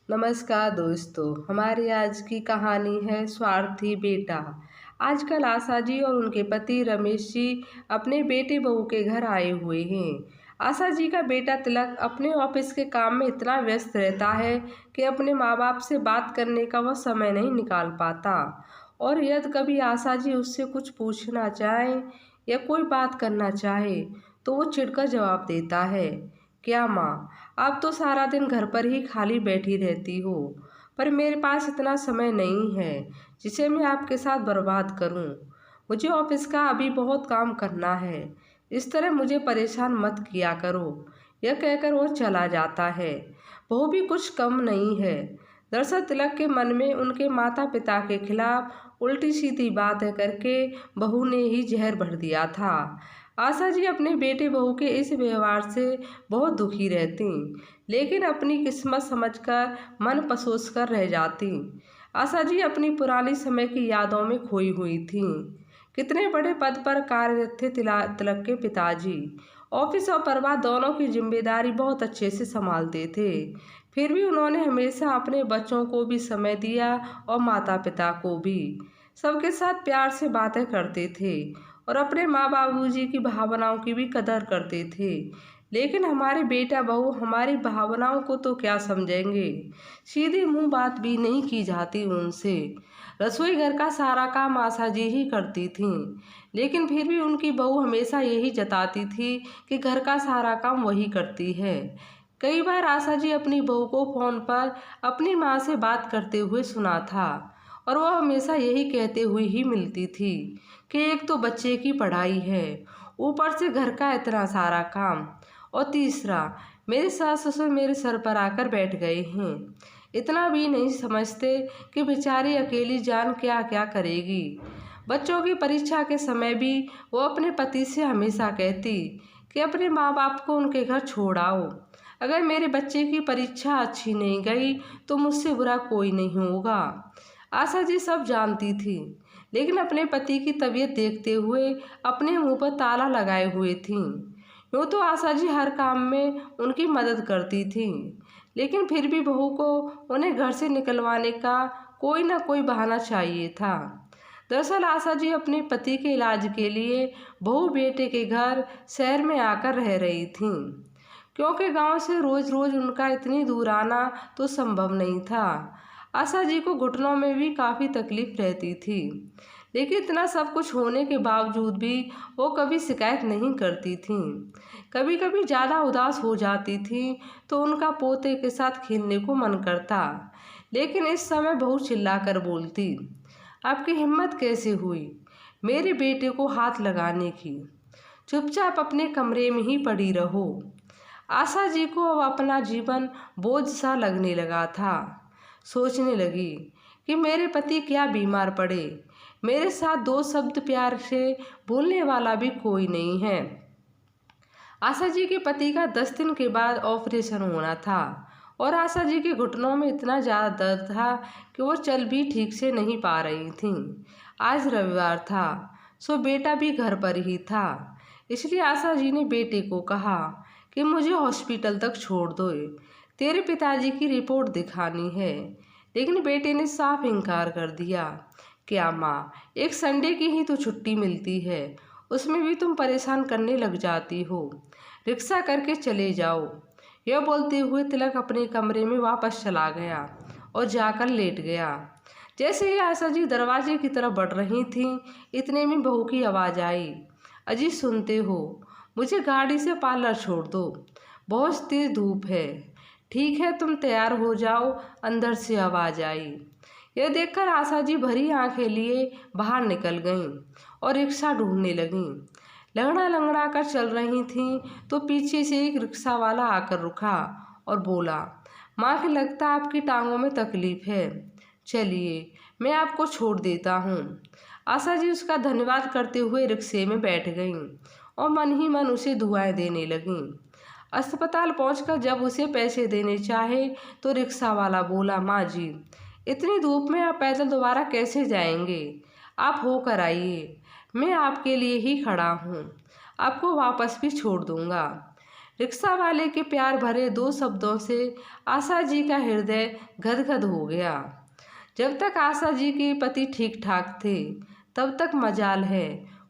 नमस्कार दोस्तों, हमारी आज की कहानी है स्वार्थी बेटा। आजकल आशा जी और उनके पति रमेश जी अपने बेटे बहू के घर आए हुए हैं। आशा जी का बेटा तिलक अपने ऑफिस के काम में इतना व्यस्त रहता है कि अपने माँ बाप से बात करने का वह समय नहीं निकाल पाता। और यदि कभी आशा जी उससे कुछ पूछना चाहें या कोई बात करना चाहे तो वो चिढ़कर जवाब देता है, क्या माँ, आप तो सारा दिन घर पर ही खाली बैठी रहती हो, पर मेरे पास इतना समय नहीं है जिसे मैं आपके साथ बर्बाद करूं। मुझे ऑफिस का अभी बहुत काम करना है, इस तरह मुझे परेशान मत किया करो। यह कहकर वो चला जाता है। वो भी कुछ कम नहीं है। दरअसल तिलक के मन में उनके माता पिता के खिलाफ उल्टी सीधी बातें करके बहू ने ही जहर भर दिया था। आशा जी अपने बेटे बहू के इस व्यवहार से बहुत दुखी रहती, लेकिन अपनी किस्मत समझकर मन पसोस कर रह जाती। आशा जी अपनी पुरानी समय की यादों में खोई हुई थीं। कितने बड़े पद पर कार्यरत थे तिलक के पिताजी। ऑफिस और परिवार दोनों की जिम्मेदारी बहुत अच्छे से संभालते थे। फिर भी उन्होंने हमेशा अपने बच्चों को भी समय दिया और माता पिता को भी। सबके साथ प्यार से बातें करते थे और अपने माँ बाबूजी की भावनाओं की भी कदर करते थे। लेकिन हमारे बेटा बहू हमारी भावनाओं को तो क्या समझेंगे। सीधी मुंह बात भी नहीं की जाती उनसे। रसोई घर का सारा काम आशा जी ही करती थीं, लेकिन फिर भी उनकी बहू हमेशा यही जताती थी कि घर का सारा काम वही करती है। कई बार आशा जी अपनी बहू को फोन पर अपनी माँ से बात करते हुए सुना था, और वह हमेशा यही कहते हुए ही मिलती थी कि एक तो बच्चे की पढ़ाई है, ऊपर से घर का इतना सारा काम, और तीसरा मेरे सास ससुर मेरे सर पर आकर बैठ गए हैं। इतना भी नहीं समझते कि बेचारी अकेली जान क्या क्या करेगी। बच्चों की परीक्षा के समय भी वो अपने पति से हमेशा कहती कि अपने माँ बाप को उनके घर छोड़ आओ। अगर मेरे बच्चे की परीक्षा अच्छी नहीं गई तो मुझसे बुरा कोई नहीं होगा। आशा जी सब जानती थी, लेकिन अपने पति की तबीयत देखते हुए अपने मुंह पर ताला लगाए हुए थीं। यूँ तो आशा जी हर काम में उनकी मदद करती थीं, लेकिन फिर भी बहू को उन्हें घर से निकलवाने का कोई न कोई बहाना चाहिए था। दरअसल आशा जी अपने पति के इलाज के लिए बहू बेटे के घर शहर में आकर रह रही थीं, क्योंकि गांव से रोज रोज उनका इतनी दूर आना तो संभव नहीं था। आशा जी को घुटनों में भी काफ़ी तकलीफ रहती थी, लेकिन इतना सब कुछ होने के बावजूद भी वो कभी शिकायत नहीं करती थीं। कभी कभी ज़्यादा उदास हो जाती थी तो उनका पोते के साथ खेलने को मन करता, लेकिन इस समय बहू चिल्लाकर बोलती, आपकी हिम्मत कैसे हुई मेरे बेटे को हाथ लगाने की? चुपचाप अपने कमरे में ही पड़ी रहो। आशा जी को अब अपना जीवन बोझ सा लगने लगा था। सोचने लगी कि मेरे पति क्या बीमार पड़े, मेरे साथ दो शब्द प्यार से बोलने वाला भी कोई नहीं है। आशा जी के पति का 10 दिन के बाद ऑपरेशन होना था, और आशा जी के घुटनों में इतना ज़्यादा दर्द था कि वो चल भी ठीक से नहीं पा रही थीं। आज रविवार था, सो बेटा भी घर पर ही था, इसलिए आशा जी ने बेटे को कहा कि मुझे हॉस्पिटल तक छोड़ दो, तेरे पिताजी की रिपोर्ट दिखानी है। लेकिन बेटे ने साफ इनकार कर दिया। क्या माँ, एक संडे की ही तो छुट्टी मिलती है, उसमें भी तुम परेशान करने लग जाती हो। रिक्शा करके चले जाओ। यह बोलते हुए तिलक अपने कमरे में वापस चला गया और जाकर लेट गया। जैसे ही आशा जी दरवाजे की तरफ बढ़ रही थीं, इतने में बहू की आवाज़ आई, अजी सुनते हो, मुझे गाड़ी से पार्लर छोड़ दो, बहुत तेज धूप है। ठीक है, तुम तैयार हो जाओ, अंदर से आवाज़ आई। यह देखकर आशा जी भरी आंखें लिए बाहर निकल गईं और रिक्शा ढूंढने लगीं। लंगड़ा लंगड़ा कर चल रही थीं तो पीछे से एक रिक्शा वाला आकर रुका और बोला, माँ के लगता आपकी टांगों में तकलीफ है, चलिए मैं आपको छोड़ देता हूँ। आशा जी उसका धन्यवाद करते हुए रिक्शे में बैठ गईं और मन ही मन उसे दुआएं देने लगीं। अस्पताल पहुंचकर जब उसे पैसे देने चाहे तो रिक्शा वाला बोला, माँ जी इतनी धूप में आप पैदल दोबारा कैसे जाएंगे, आप होकर आइए, मैं आपके लिए ही खड़ा हूँ, आपको वापस भी छोड़ दूँगा। रिक्शा वाले के प्यार भरे दो शब्दों से आशा जी का हृदय गदगद हो गया। जब तक आशा जी के पति ठीक ठाक थे तब तक मजाल है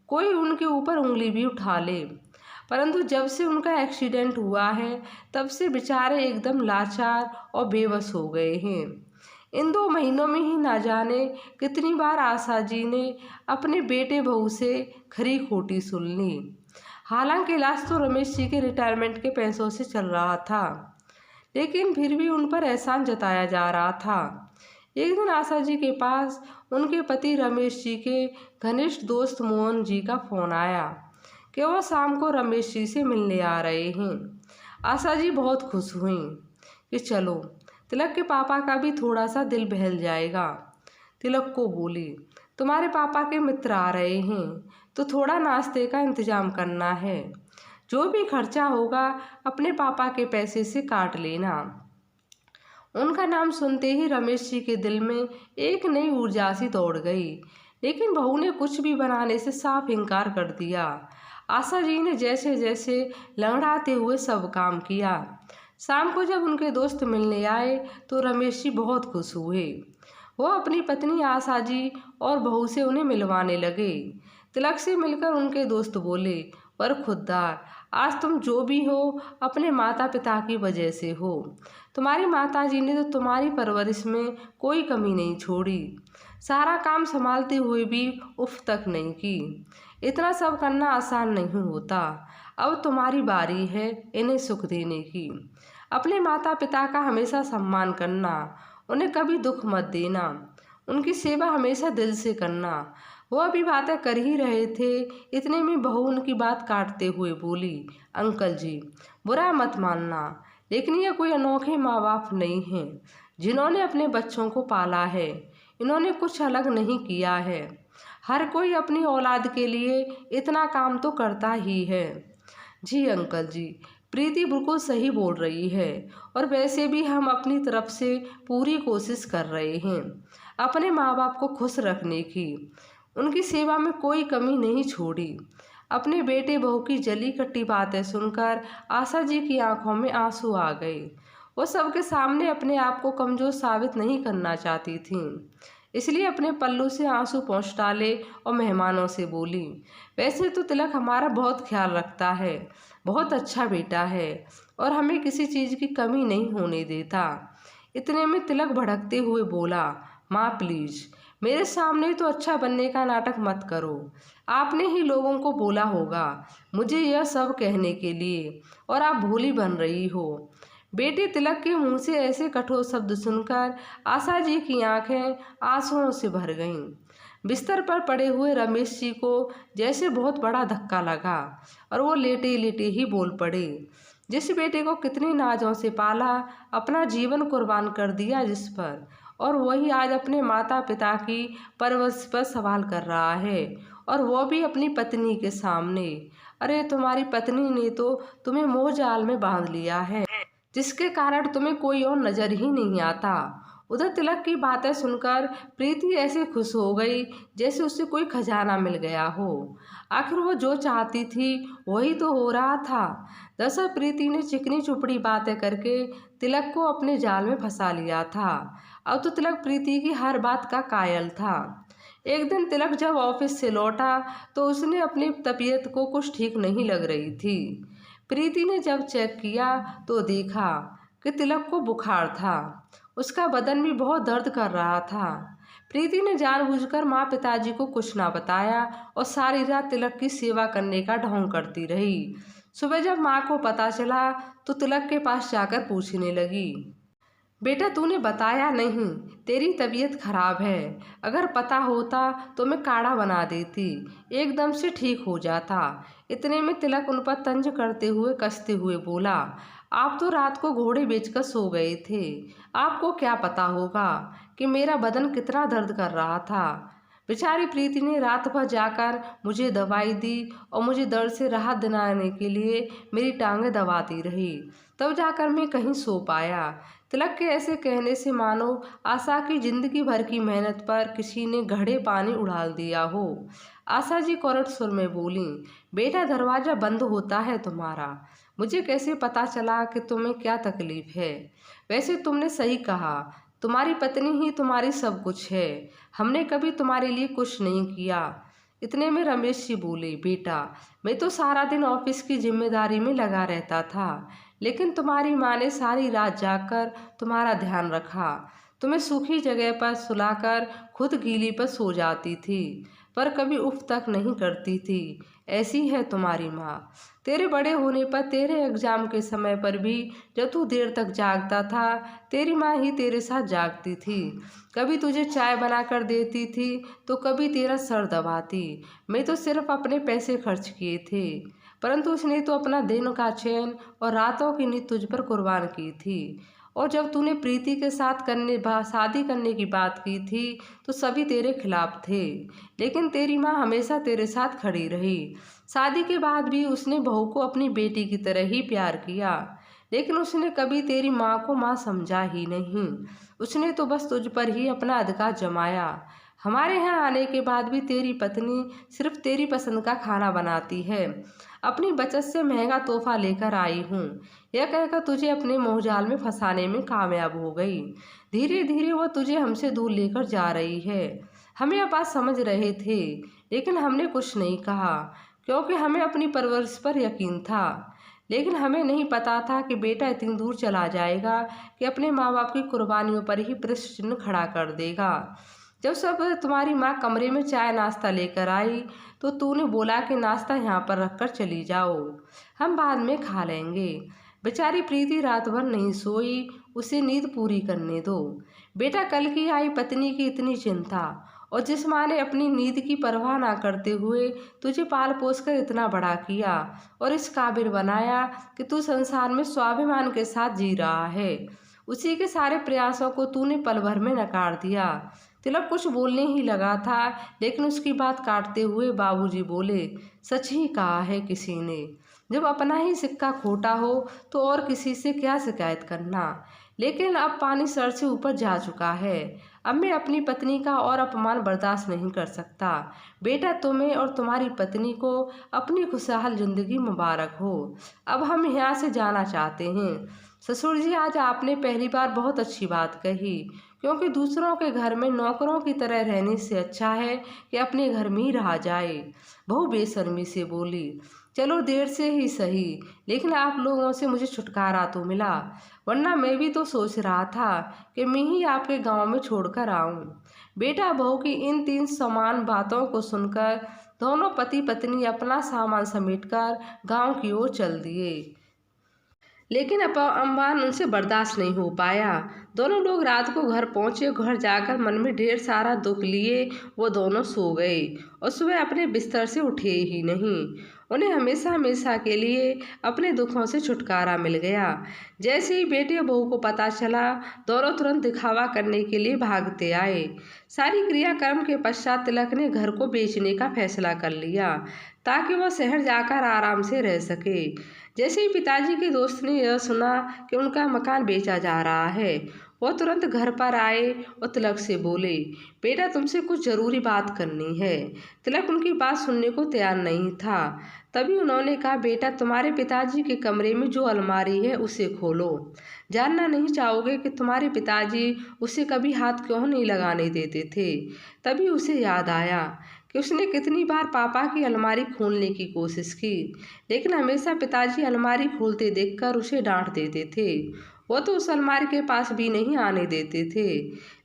कोई उनके ऊपर उंगली भी उठा ले, परंतु जब से उनका एक्सीडेंट हुआ है तब से बेचारे एकदम लाचार और बेबस हो गए हैं। इन 2 महीनों में ही ना जाने कितनी बार आशा जी ने अपने बेटे बहू से खरी खोटी सुन ली। हालांकि इलाज तो रमेश जी के रिटायरमेंट के पैसों से चल रहा था, लेकिन फिर भी उन पर एहसान जताया जा रहा था। एक दिन आशा जी के पास उनके पति रमेश जी के घनिष्ठ दोस्त मोहन जी का फोन आया कि वो शाम को रमेश जी से मिलने आ रहे हैं। आशा जी बहुत खुश हुई कि चलो तिलक के पापा का भी थोड़ा सा दिल बहल जाएगा। तिलक को बोली, तुम्हारे पापा के मित्र आ रहे हैं तो थोड़ा नाश्ते का इंतजाम करना है, जो भी खर्चा होगा अपने पापा के पैसे से काट लेना। उनका नाम सुनते ही रमेश जी के दिल में एक नई ऊर्जा सी दौड़ गई, लेकिन बहू ने कुछ भी बनाने से साफ इनकार कर दिया। आशा जी ने जैसे जैसे लंगड़ाते हुए सब काम किया। शाम को जब उनके दोस्त मिलने आए तो रमेश जी बहुत खुश हुए। वो अपनी पत्नी आशा जी और बहू से उन्हें मिलवाने लगे। तिलक से मिलकर उनके दोस्त बोले, पर खुददार, आज तुम जो भी हो अपने माता पिता की वजह से हो। तुम्हारी माता जी ने तो तुम्हारी परवरिश में कोई कमी नहीं छोड़ी, सारा काम संभालते हुए भी उफ तक नहीं की। इतना सब करना आसान नहीं होता। अब तुम्हारी बारी है इन्हें सुख देने की। अपने माता पिता का हमेशा सम्मान करना, उन्हें कभी दुख मत देना, उनकी सेवा हमेशा दिल से करना। वो अभी बातें कर ही रहे थे, इतने में बहू उनकी बात काटते हुए बोली, अंकल जी बुरा मत मानना, लेकिन ये कोई अनोखे माँ बाप नहीं हैं जिन्होंने अपने बच्चों को पाला है। इन्होंने कुछ अलग नहीं किया है। हर कोई अपनी औलाद के लिए इतना काम तो करता ही है। जी अंकल जी, प्रीति बिल्कुल सही बोल रही है, और वैसे भी हम अपनी तरफ से पूरी कोशिश कर रहे हैं अपने माँ बाप को खुश रखने की। उनकी सेवा में कोई कमी नहीं छोड़ी। अपने बेटे बहू की जली कट्टी बातें सुनकर आशा जी की आंखों में आंसू आ गए। वो सबके सामने अपने आप को कमज़ोर साबित नहीं करना चाहती थीं, इसलिए अपने पल्लू से आंसू पोंछ डाले और मेहमानों से बोली, वैसे तो तिलक हमारा बहुत ख्याल रखता है, बहुत अच्छा बेटा है और हमें किसी चीज़ की कमी नहीं होने देता। इतने में तिलक भड़कते हुए बोला, माँ प्लीज़ मेरे सामने तो अच्छा बनने का नाटक मत करो। आपने ही लोगों को बोला होगा मुझे यह सब कहने के लिए, और आप भोली बन रही हो। बेटे तिलक के मुंह से ऐसे कठोर शब्द सुनकर आशा जी की आंखें आंसुओं से भर गईं। बिस्तर पर पड़े हुए रमेश जी को जैसे बहुत बड़ा धक्का लगा और वो लेटे लेटे ही बोल पड़े, जिस बेटे को कितनी नाजों से पाला, अपना जीवन कुर्बान कर दिया जिस पर, और वही आज अपने माता पिता की परवरिश पर सवाल कर रहा है, और वो भी अपनी पत्नी के सामने। अरे तुम्हारी पत्नी ने तो तुम्हें मोह जाल में बांध लिया है, जिसके कारण तुम्हें कोई और नजर ही नहीं आता। उधर तिलक की बातें सुनकर प्रीति ऐसे खुश हो गई जैसे उसे कोई खजाना मिल गया हो। आखिर वो जो चाहती थी वही तो हो रहा था। दरअसल प्रीति ने चिकनी चुपड़ी बातें करके तिलक को अपने जाल में फंसा लिया था। अब तो तिलक प्रीति की हर बात का कायल था। एक दिन तिलक जब ऑफिस से लौटा तो उसने अपनी तबीयत को कुछ ठीक नहीं लग रही थी। प्रीति ने जब चेक किया तो देखा कि तिलक को बुखार था। उसका बदन भी बहुत दर्द कर रहा था। प्रीति ने जानबूझकर माँ पिताजी को कुछ ना बताया और सारी रात तिलक की सेवा करने का ढोंग करती रही। सुबह जब माँ को पता चला तो तिलक के पास जाकर पूछने लगी, बेटा तूने बताया नहीं, तेरी तबीयत खराब है। अगर पता होता तो मैं काढ़ा बना देती, एकदम से ठीक हो जाता। इतने में तिलक उन पर तंज करते हुए कसते हुए बोला, आप तो रात को घोड़े बेचकर सो गए थे, आपको क्या पता होगा कि मेरा बदन कितना दर्द कर रहा था। बेचारी प्रीति ने रात भर जाकर मुझे दवाई दी और मुझे दर्द से राहत दिलाने के लिए मेरी टांगें दबाती रही, तब जाकर मैं कहीं सो पाया। तिलक के ऐसे कहने से मानो आशा की जिंदगी भर की मेहनत पर किसी ने घड़े पानी उड़ाल दिया हो। आशा जी कोरट सुर में बोली, बेटा दरवाज़ा बंद होता है तुम्हारा, मुझे कैसे पता चला कि तुम्हें क्या तकलीफ है? वैसे तुमने सही कहा, तुम्हारी पत्नी ही तुम्हारी सब कुछ है। हमने कभी तुम्हारे लिए कुछ नहीं किया। इतने में रमेश जी बोले, बेटा, मैं तो सारा दिन ऑफिस की जिम्मेदारी में लगा रहता था, लेकिन तुम्हारी माँ ने सारी रात जागकर तुम्हारा ध्यान रखा। तुम्हें सूखी जगह पर सुलाकर खुद गीली पर सो जाती थी, पर कभी उफ तक नहीं करती थी। ऐसी है तुम्हारी माँ। तेरे बड़े होने पर, तेरे एग्जाम के समय पर भी जब तू देर तक जागता था, तेरी माँ ही तेरे साथ जागती थी। कभी तुझे चाय बना कर देती थी तो कभी तेरा सर दबाती। मैं तो सिर्फ अपने पैसे खर्च किए थे, परंतु उसने तो अपना दिन का चैन और रातों की नींद तुझ पर कुर्बान की थी। और जब तूने प्रीति के साथ शादी करने की बात की थी तो सभी तेरे खिलाफ थे, लेकिन तेरी माँ हमेशा तेरे साथ खड़ी रही। शादी के बाद भी उसने बहू को अपनी बेटी की तरह ही प्यार किया, लेकिन उसने कभी तेरी माँ को माँ समझा ही नहीं। उसने तो बस तुझ पर ही अपना अधिकार जमाया। हमारे यहाँ आने के बाद भी तेरी पत्नी सिर्फ तेरी पसंद का खाना बनाती है। अपनी बचत से महंगा तोहफा लेकर आई हूँ, यह कहकर तुझे अपने मोहजाल में फंसाने में कामयाब हो गई। धीरे धीरे वह तुझे हमसे दूर लेकर जा रही है। हम यह बात समझ रहे थे, लेकिन हमने कुछ नहीं कहा, क्योंकि हमें अपनी परवरिश पर यकीन था। लेकिन हमें नहीं पता था कि बेटा इतनी दूर चला जाएगा कि अपने माँ बाप की कुर्बानियों पर ही प्रश्न चिन्ह खड़ा कर देगा। जब सब तुम्हारी माँ कमरे में चाय नाश्ता लेकर आई तो तूने बोला कि नाश्ता यहाँ पर रखकर चली जाओ, हम बाद में खा लेंगे। बेचारी प्रीति रात भर नहीं सोई, उसे नींद पूरी करने दो। बेटा, कल की आई पत्नी की इतनी चिंता, और जिस माँ ने अपनी नींद की परवाह ना करते हुए तुझे पाल पोस कर इतना बड़ा किया और इस काबिल बनाया कि तू संसार में स्वाभिमान के साथ जी रहा है, उसी के सारे प्रयासों को तूने पल भर में नकार दिया। तिलक कुछ बोलने ही लगा था, लेकिन उसकी बात काटते हुए बाबूजी बोले, सच ही कहा है किसी ने, जब अपना ही सिक्का खोटा हो तो और किसी से क्या शिकायत करना। लेकिन अब पानी सर से ऊपर जा चुका है। अब मैं अपनी पत्नी का और अपमान बर्दाश्त नहीं कर सकता। बेटा, तुम्हें और तुम्हारी पत्नी को अपनी खुशहाल जिंदगी मुबारक हो। अब हम यहाँ से जाना चाहते हैं। ससुर जी, आज आपने पहली बार बहुत अच्छी बात कही, क्योंकि दूसरों के घर में नौकरों की तरह रहने से अच्छा है कि अपने घर में ही रहा जाए। बहू बेशर्मी से बोली, चलो देर से ही सही, लेकिन आप लोगों से मुझे छुटकारा तो मिला, वरना मैं भी तो सोच रहा था कि मैं ही आपके गांव में छोड़कर आऊं। बेटा, बहू की इन तीन समान बातों को सुनकर दोनों पति पत्नी अपना सामान समेटकर गांव की ओर चल दिए। लेकिन अम्बान उनसे बर्दाश्त नहीं हो पाया। दोनों लोग रात को घर पहुंचे। घर जाकर मन में ढेर सारा दुख लिए वो दोनों सो गए और सुबह अपने बिस्तर से उठे ही नहीं। उन्हें हमेशा हमेशा के लिए अपने दुखों से छुटकारा मिल गया। जैसे ही बेटे बहू को पता चला, दोनों तुरंत दिखावा करने के लिए भागते आए। सारी क्रियाक्रम के पश्चात तिलक ने घर को बेचने का फैसला कर लिया, ताकि वह शहर जाकर आराम से रह सके। जैसे ही पिताजी के दोस्त ने यह सुना कि उनका मकान बेचा जा रहा है, वो तुरंत घर पर आए और तिलक से बोले, बेटा, तुमसे कुछ जरूरी बात करनी है। तिलक उनकी बात सुनने को तैयार नहीं था। तभी उन्होंने कहा, बेटा, तुम्हारे पिताजी के कमरे में जो अलमारी है उसे खोलो। जानना नहीं चाहोगे कि तुम्हारे पिताजी उसे कभी हाथ क्यों नहीं लगाने देते थे। तभी उसे याद आया कि उसने कितनी बार पापा की अलमारी खोलने की कोशिश की, लेकिन हमेशा पिताजी अलमारी खोलते देखकर उसे डांट देते थे। वो तो उस अलमारी के पास भी नहीं आने देते थे।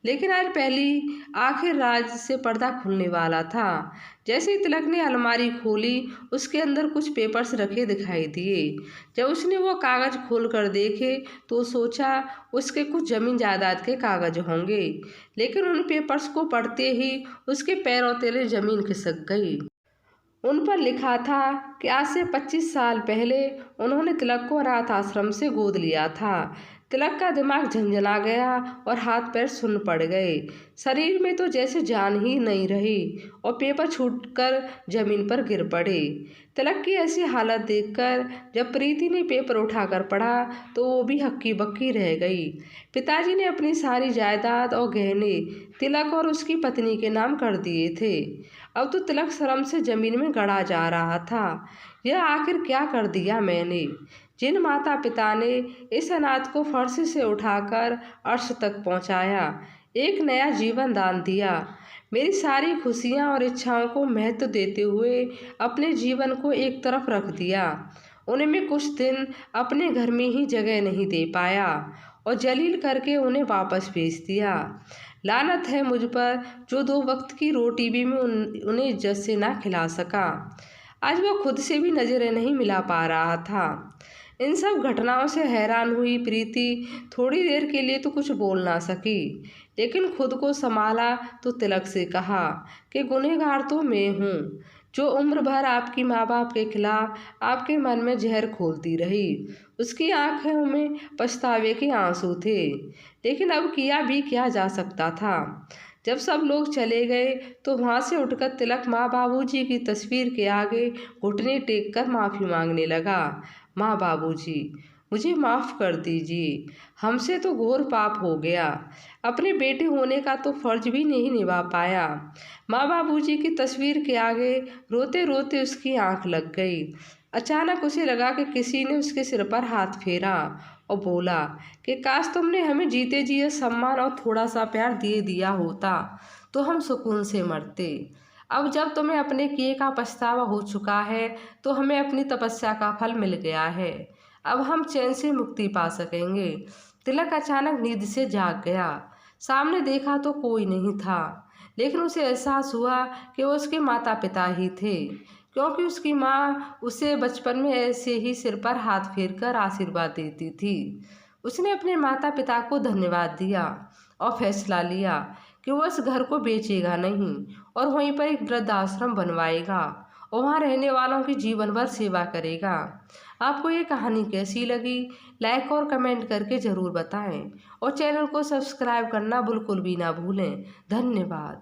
लेकिन आज पहली आखिर राज से पर्दा खुलने वाला था। जैसे ही तिलक ने अलमारी खोली, उसके अंदर कुछ पेपर्स रखे दिखाई दिए। जब उसने वो कागज खोल कर देखे तो सोचा उसके कुछ जमीन जायदाद के कागज होंगे, लेकिन उन पेपर्स को पढ़ते ही उसके पैरों तले जमीन खिसक गई। उन पर लिखा था कि आज से 25 साल पहले उन्होंने तिलक को अनाथ आश्रम से गोद लिया था। तिलक का दिमाग झंझना गया और हाथ पैर सुन्न पड़ गए। शरीर में तो जैसे जान ही नहीं रही और पेपर छूटकर जमीन पर गिर पड़े। तिलक की ऐसी हालत देखकर जब प्रीति ने पेपर उठाकर पढ़ा तो वो भी हक्की बक्की रह गई। पिताजी ने अपनी सारी जायदाद और गहने तिलक और उसकी पत्नी के नाम कर दिए थे। अब तो तिलक शर्म से जमीन में गड़ा जा रहा था। यह आखिर क्या कर दिया मैंने, जिन माता पिता ने इस अनाथ को फर्श से उठाकर अर्श तक पहुंचाया, एक नया जीवन दान दिया। मेरी सारी खुशियां और इच्छाओं को महत्व देते हुए अपने जीवन को एक तरफ रख दिया। उन्हें मैं कुछ दिन अपने घर में ही जगह नहीं दे पाया और जलील करके उन्हें वापस भेज दिया। लानत है मुझ पर जो 2 वक्त की रोटी भी मैं उन्हें इज्जत से ना खिला सका। आज वह खुद से भी नजरें नहीं मिला पा रहा था। इन सब घटनाओं से हैरान हुई प्रीति थोड़ी देर के लिए तो कुछ बोल ना सकी, लेकिन खुद को संभाला तो तिलक से कहा कि गुनहगार तो मैं हूँ, जो उम्र भर आपकी माँ बाप के खिलाफ आपके मन में जहर खोलती रही। उसकी आंखों में पछतावे के आंसू थे, लेकिन अब किया भी क्या जा सकता था। जब सब लोग चले गए तो वहाँ से उठकर तिलक माँ बाबूजी की तस्वीर के आगे घुटने टेक कर माफ़ी मांगने लगा। माँ बाबूजी, मुझे माफ़ कर दीजिए, हमसे तो घोर पाप हो गया। अपने बेटे होने का तो फर्ज भी नहीं निभा पाया। माँ बाबूजी की तस्वीर के आगे रोते रोते उसकी आंख लग गई। अचानक उसे लगा कि किसी ने उसके सिर पर हाथ फेरा और बोला कि काश तुमने हमें जीते जी सम्मान और थोड़ा सा प्यार दे दिया होता तो हम सुकून से मरते। अब जब तुम्हें अपने किए का पछतावा हो चुका है तो हमें अपनी तपस्या का फल मिल गया है। अब हम चैन से मुक्ति पा सकेंगे। तिलक अचानक नींद से जाग गया। सामने देखा तो कोई नहीं था, लेकिन उसे एहसास हुआ कि वो उसके माता पिता ही थे, क्योंकि उसकी माँ उसे बचपन में ऐसे ही सिर पर हाथ फेरकर आशीर्वाद देती थी। उसने अपने माता पिता को धन्यवाद दिया और फैसला लिया कि वह इस घर को बेचेगा नहीं और वहीं पर एक वृद्धाश्रम बनवाएगा और वहाँ रहने वालों की जीवन भर सेवा करेगा। आपको ये कहानी कैसी लगी? लाइक और कमेंट करके ज़रूर बताएं और चैनल को सब्सक्राइब करना बिल्कुल भी ना भूलें। धन्यवाद।